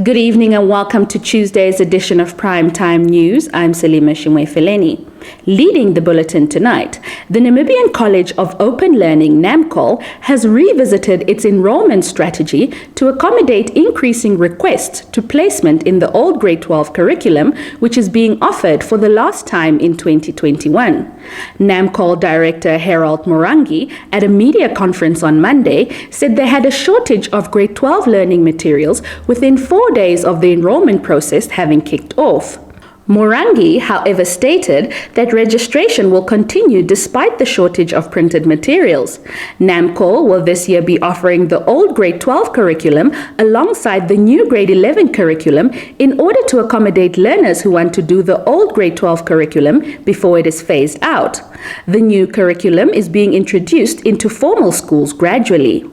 Good evening and welcome to Tuesday's edition of Primetime News. I'm Salima Shimwe-Feleni. Leading the bulletin tonight, the Namibian College of Open Learning, NAMCOL, has revisited its enrollment strategy to accommodate increasing requests to placement in the old grade 12 curriculum, which is being offered for the last time in 2021. NAMCOL Director Harold Morangi, at a media conference on Monday, said they had a shortage of grade 12 learning materials within 4 days of the enrollment process having kicked off. Morangi, however, stated that registration will continue despite the shortage of printed materials. NAMCOL will this year be offering the old grade 12 curriculum alongside the new grade 11 curriculum in order to accommodate learners who want to do the old grade 12 curriculum before it is phased out. The new curriculum is being introduced into formal schools gradually.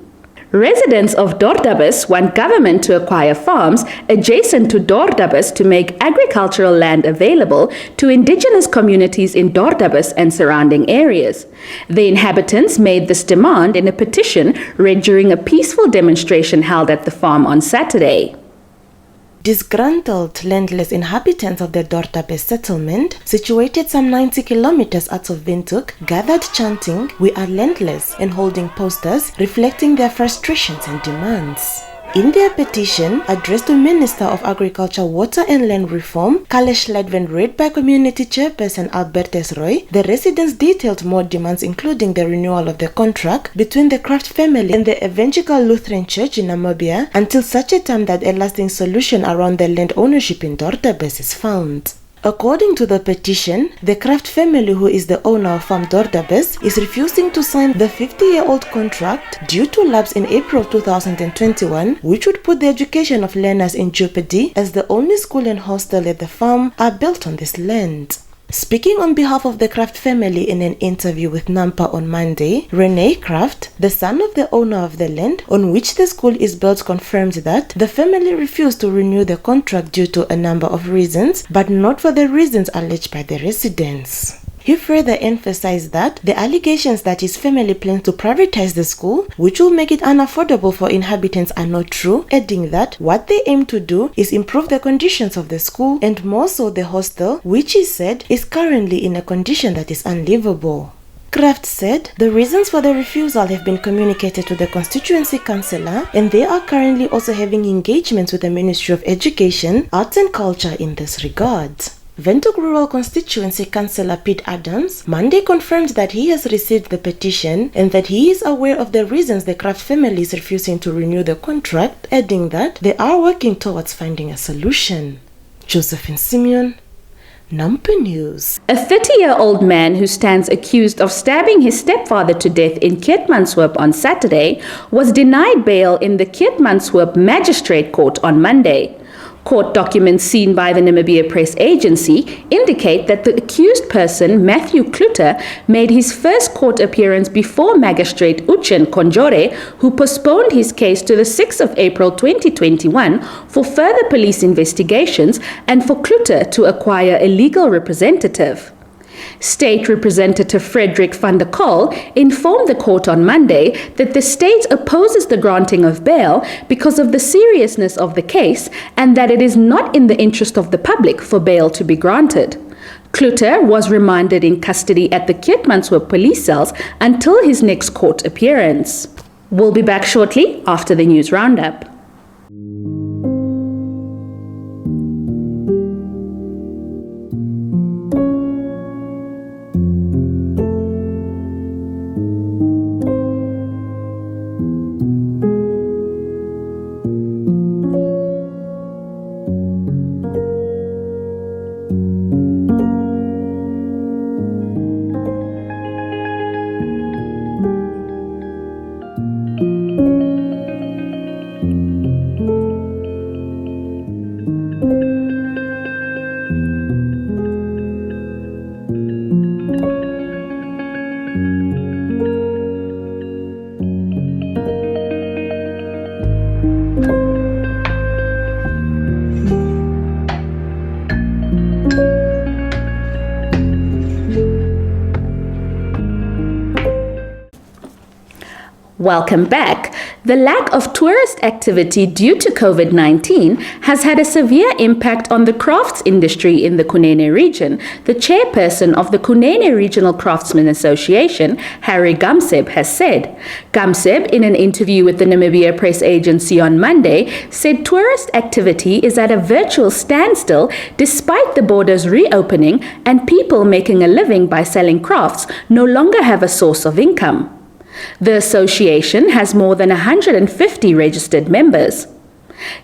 Residents of Dordabus want government to acquire farms adjacent to Dordabus to make agricultural land available to indigenous communities in Dordabus and surrounding areas. The inhabitants made this demand in a petition read during a peaceful demonstration held at the farm on Saturday. Disgruntled landless inhabitants of the Dordabus settlement, situated some 90 kilometers out of Windhoek, gathered chanting, "We are landless," and holding posters reflecting their frustrations and demands. In their petition, addressed to Minister of Agriculture, Water and Land Reform, Kalesh Ledven, read by Community Chairperson Albertus Roy, the residents detailed more demands including the renewal of the contract between the Kraft family and the Evangelical Lutheran Church in Namibia until such a time that a lasting solution around the land ownership in Dordabus is found. According to the petition, the Kraft family, who is the owner of Farm Dordabus, is refusing to sign the 50-year-old contract due to lapse in April 2021, which would put the education of learners in jeopardy as the only school and hostel at the farm are built on this land. Speaking on behalf of the Kraft family in an interview with Nampa on Monday, Rene Kraft, the son of the owner of the land on which the school is built, confirmed that the family refused to renew the contract due to a number of reasons, but not for the reasons alleged by the residents. He further emphasized that the allegations that his family plans to privatize the school, which will make it unaffordable for inhabitants, are not true, adding that what they aim to do is improve the conditions of the school and more so the hostel, which he said is currently in a condition that is unlivable. Kraft said the reasons for the refusal have been communicated to the constituency councillor and they are currently also having engagements with the Ministry of Education, Arts and Culture in this regard. Windhoek Rural Constituency Councillor Pete Adams Monday confirmed that he has received the petition and that he is aware of the reasons the Kraft family is refusing to renew the contract, adding that they are working towards finding a solution. Josephine Simeon, Nampa News. A 30-year-old man who stands accused of stabbing his stepfather to death in Keetmanshoop on Saturday was denied bail in the Keetmanshoop Magistrate Court on Monday. Court documents seen by the Namibia Press Agency indicate that the accused person, Matthew Kluter, made his first court appearance before Magistrate Uchen Konjore, who postponed his case to the 6th of April 2021 for further police investigations and for Kluter to acquire a legal representative. State Representative Frederick van der Kool informed the court on Monday that the state opposes the granting of bail because of the seriousness of the case and that it is not in the interest of the public for bail to be granted. Kluter was remanded in custody at the Keetmanshoop police cells until his next court appearance. We'll be back shortly after the news roundup. Welcome back. The lack of tourist activity due to COVID-19 has had a severe impact on the crafts industry in the Kunene region, the chairperson of the Kunene Regional Craftsmen Association, Harry Gamseb, has said. Gamseb, in an interview with the Namibia Press Agency on Monday, said tourist activity is at a virtual standstill despite the borders reopening and people making a living by selling crafts no longer have a source of income. The association has more than 150 registered members.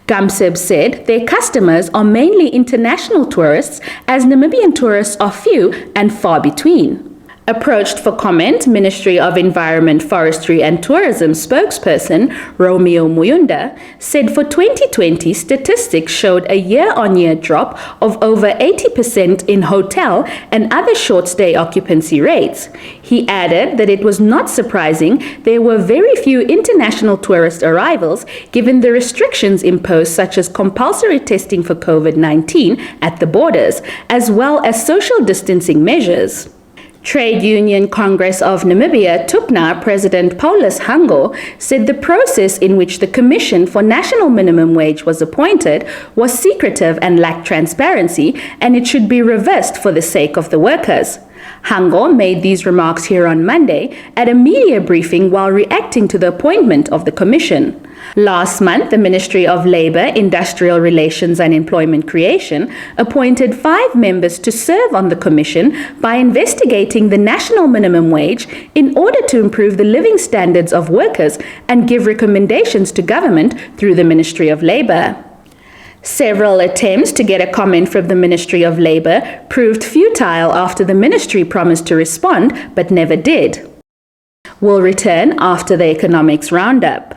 Gamseb said their customers are mainly international tourists, as Namibian tourists are few and far between. Approached for comment, Ministry of Environment, Forestry and Tourism spokesperson Romeo Muyunda said for 2020, statistics showed a year-on-year drop of over 80% in hotel and other short-stay occupancy rates. He added that it was not surprising there were very few international tourist arrivals given the restrictions imposed, such as compulsory testing for COVID-19 at the borders, as well as social distancing measures. Trade Union Congress of Namibia, TUPNA, President Paulus Hango, said the process in which the Commission for National Minimum Wage was appointed was secretive and lacked transparency, and it should be reversed for the sake of the workers. Hango made these remarks here on Monday at a media briefing while reacting to the appointment of the Commission. Last month, the Ministry of Labour, Industrial Relations and Employment Creation appointed 5 members to serve on the Commission by investigating the national minimum wage in order to improve the living standards of workers and give recommendations to government through the Ministry of Labour. Several attempts to get a comment from the Ministry of Labour proved futile after the ministry promised to respond but never did. We'll return after the economics roundup.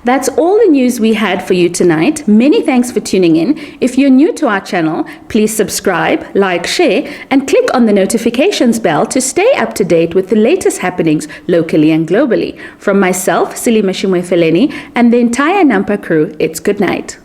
That's all the news we had for you tonight. Many thanks for tuning in. If you're new to our channel, please subscribe, like, share, and click on the notifications bell to stay up to date with the latest happenings locally and globally. From myself, Selima Shimwe-Feleni, and the entire Nampa crew, it's good night.